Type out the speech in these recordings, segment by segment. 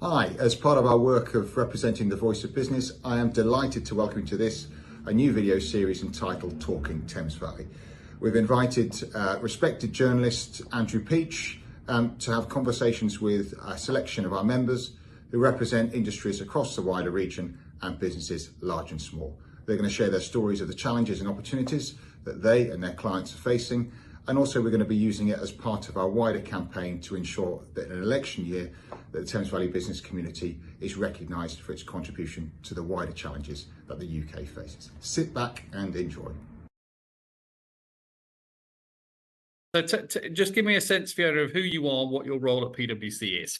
Hi, as part of our work of representing the voice of business, I am delighted to welcome you to this, a new video series entitled Talking Thames Valley. We've invited respected journalist Andrew Peach to have conversations with a selection of our members who represent industries across the wider region and businesses large and small. They're going to share their stories of the challenges and opportunities that they and their clients are facing. And also we're going to be using it as part of our wider campaign to ensure that in an election year that the Thames Valley business community is recognised for its contribution to the wider challenges that the UK faces. Sit back and enjoy. So just give me a sense, Fiona, of who you are, what your role at PwC is.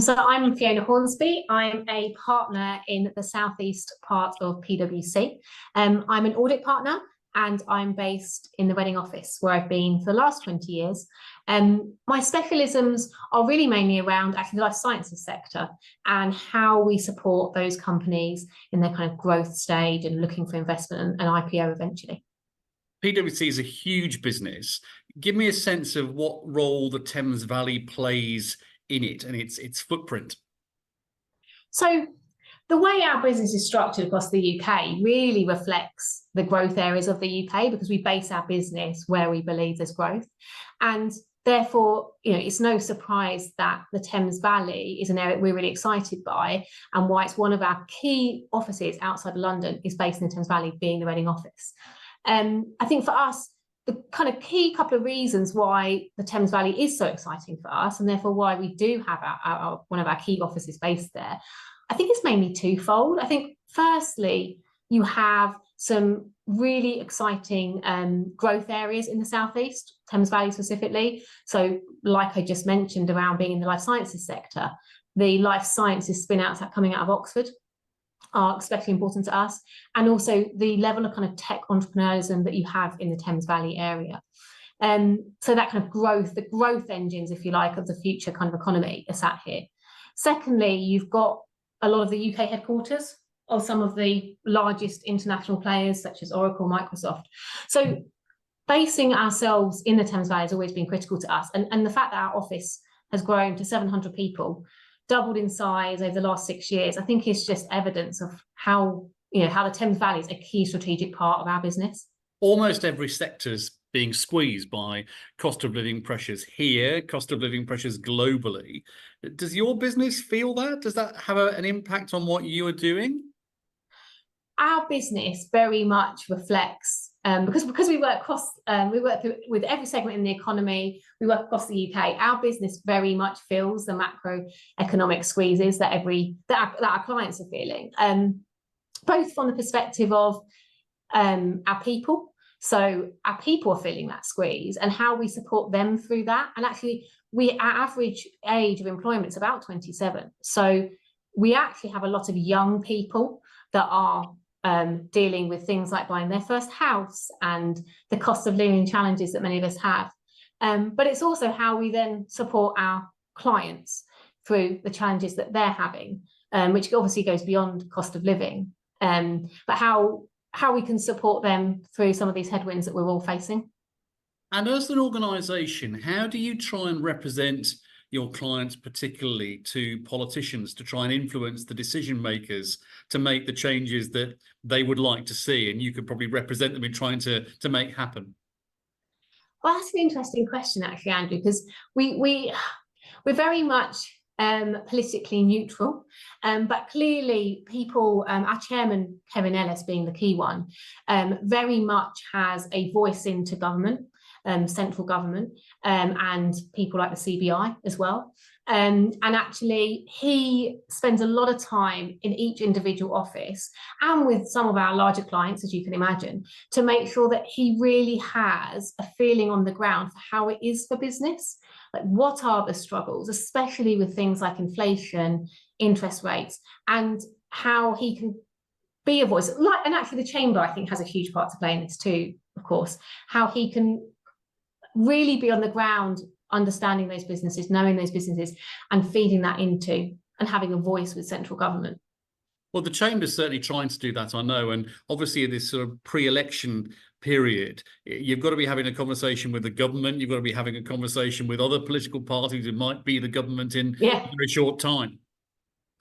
So I'm Fiona Hornsby. I'm a partner in the southeast part of PwC. I'm an audit partner and I'm based in the Reading office where I've been for the last 20 years. My specialisms are really mainly around actually the life sciences sector and how we support those companies in their kind of growth stage and looking for investment and IPO eventually. PwC is a huge business. Give me a sense of what role the Thames Valley plays in it and its footprint. So the way our business is structured across the UK really reflects the growth areas of the UK because we base our business where we believe there's growth. And therefore, it's no surprise that the Thames Valley is an area we're really excited by and why it's one of our key offices outside of London is based in the Thames Valley, being the Reading office. I think for us, the kind of key couple of reasons why the Thames Valley is so exciting for us and therefore why we do have one of our key offices based there, I think it's mainly twofold. I think firstly, you have some really exciting growth areas in the southeast, Thames Valley specifically. So like I just mentioned around being in the life sciences sector, the life sciences spin-outs coming out of Oxford are especially important to us. And also the level of kind of tech entrepreneurialism that you have in the Thames Valley area. So that kind of growth, the growth engines, if you like, of the future kind of economy are sat here. Secondly, you've got a lot of the UK headquarters of some of the largest international players such as Oracle, Microsoft. So basing ourselves in the Thames Valley has always been critical to us. And the fact that our office has grown to 700 people, doubled in size over the last 6 years, I think is just evidence of how the Thames Valley is a key strategic part of our business. Almost every sector's being squeezed by cost of living pressures here, cost of living pressures globally. Does your business feel that? Does that have an impact on what you are doing? Our business very much reflects, because we work across, with every segment in the economy, we work across the UK. Our business very much feels the macroeconomic squeezes that our clients are feeling, both from the perspective of our people. So our people are feeling that squeeze and how we support them through that. And actually, our average age of employment is about 27. So we actually have a lot of young people that are dealing with things like buying their first house and the cost of living challenges that many of us have. But it's also how we then support our clients through the challenges that they're having, which obviously goes beyond cost of living, but how we can support them through some of these headwinds that we're all facing. And as an organisation, how do you try and represent your clients, particularly to politicians, to try and influence the decision makers to make the changes that they would like to see, and you could probably represent them in trying to make happen? Well, that's an interesting question, actually, Andrew, because we're very much politically neutral, but clearly people, our chairman, Kevin Ellis being the key one, very much has a voice into government, central government, and people like the CBI as well. And actually, he spends a lot of time in each individual office and with some of our larger clients, as you can imagine, to make sure that he really has a feeling on the ground for how it is for business. Like, what are the struggles, especially with things like inflation, interest rates, and how he can be a voice. And actually, the chamber, I think, has a huge part to play in this too, of course, how he can really be on the ground, understanding those businesses, knowing those businesses, and feeding that into and having a voice with central government. Well, the Chamber's certainly trying to do that, I know. And obviously, in this sort of pre-election period, you've got to be having a conversation with the government. You've got to be having a conversation with other political parties who might be the government in a very short time.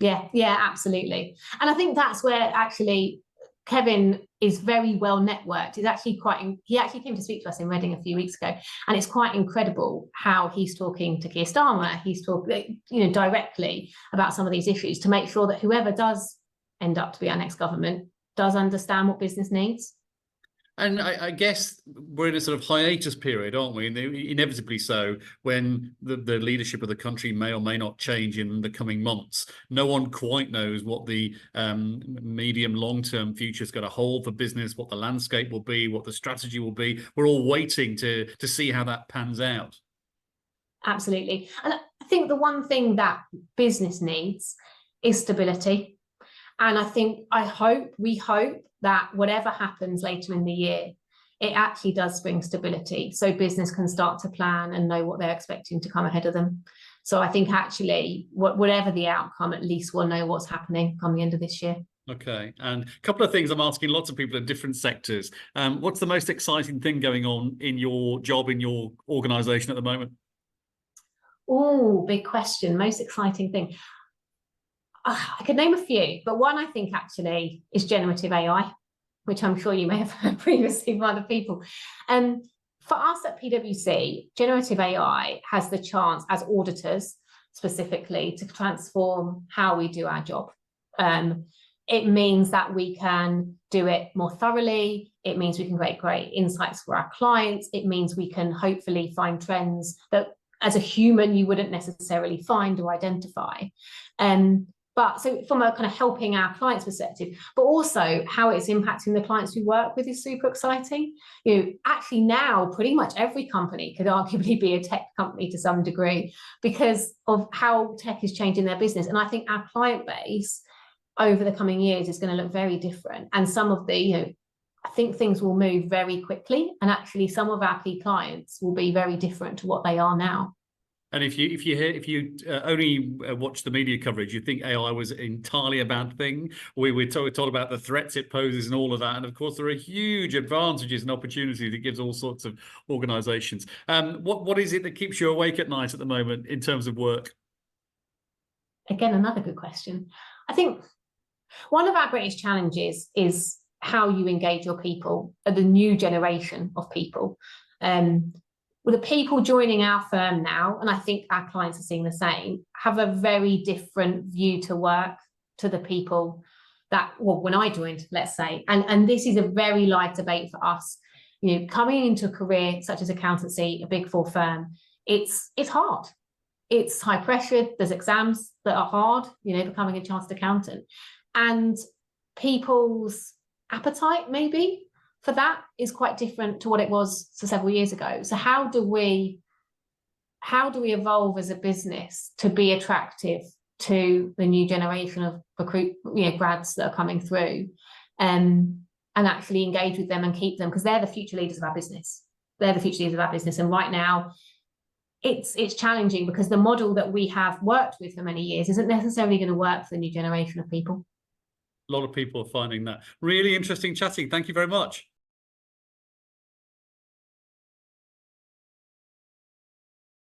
Yeah, absolutely. And I think that's where actually Kevin is very well networked. He actually came to speak to us in Reading a few weeks ago, and it's quite incredible how he's talking to Keir Starmer. He's talking, directly about some of these issues to make sure that whoever does end up to be our next government does understand what business needs. And I guess we're in a sort of hiatus period, aren't we? And inevitably so, when the leadership of the country may or may not change in the coming months. No one quite knows what the medium, long-term future is going to hold for business, what the landscape will be, what the strategy will be. We're all waiting to see how that pans out. Absolutely. And I think the one thing that business needs is stability. And we hope that whatever happens later in the year, it actually does bring stability, so business can start to plan and know what they're expecting to come ahead of them. So I think actually, whatever the outcome, at least we'll know what's happening come the end of this year. Okay, and a couple of things I'm asking lots of people in different sectors. What's the most exciting thing going on in your job, in your organisation at the moment? Oh, big question. Most exciting thing. I could name a few, but one I think actually is generative AI, which I'm sure you may have heard previously from other people. For us at PwC, generative AI has the chance as auditors specifically to transform how we do our job. It means that we can do it more thoroughly. It means we can create great insights for our clients. It means we can hopefully find trends that as a human you wouldn't necessarily find or identify. But so from a kind of helping our clients perspective, but also how it's impacting the clients we work with is super exciting. Actually now pretty much every company could arguably be a tech company to some degree because of how tech is changing their business. And I think our client base over the coming years is going to look very different. And some of the, I think things will move very quickly. And actually some of our key clients will be very different to what they are now. And if you only watch the media coverage, you think AI was entirely a bad thing. We're told about the threats it poses and all of that. And of course, there are huge advantages and opportunities it gives all sorts of organisations. What is it that keeps you awake at night at the moment in terms of work? Again, another good question. I think one of our greatest challenges is how you engage your people, the new generation of people. Well, the people joining our firm now, and I think our clients are seeing the same, have a very different view to work to the people that, well, when I joined, let's say, and this is a very live debate for us. Coming into a career such as accountancy, a Big Four firm, it's hard. It's high pressure. There's exams that are hard, becoming a chartered accountant, and people's appetite maybe for that is quite different to what it was several years ago. So how do we evolve as a business to be attractive to the new generation of grads that are coming through, and actually engage with them and keep them, because they're the future leaders of our business. They're the future leaders of our business. And right now it's challenging because the model that we have worked with for many years isn't necessarily going to work for the new generation of people. A lot of people are finding that really interesting chatting. Thank you very much.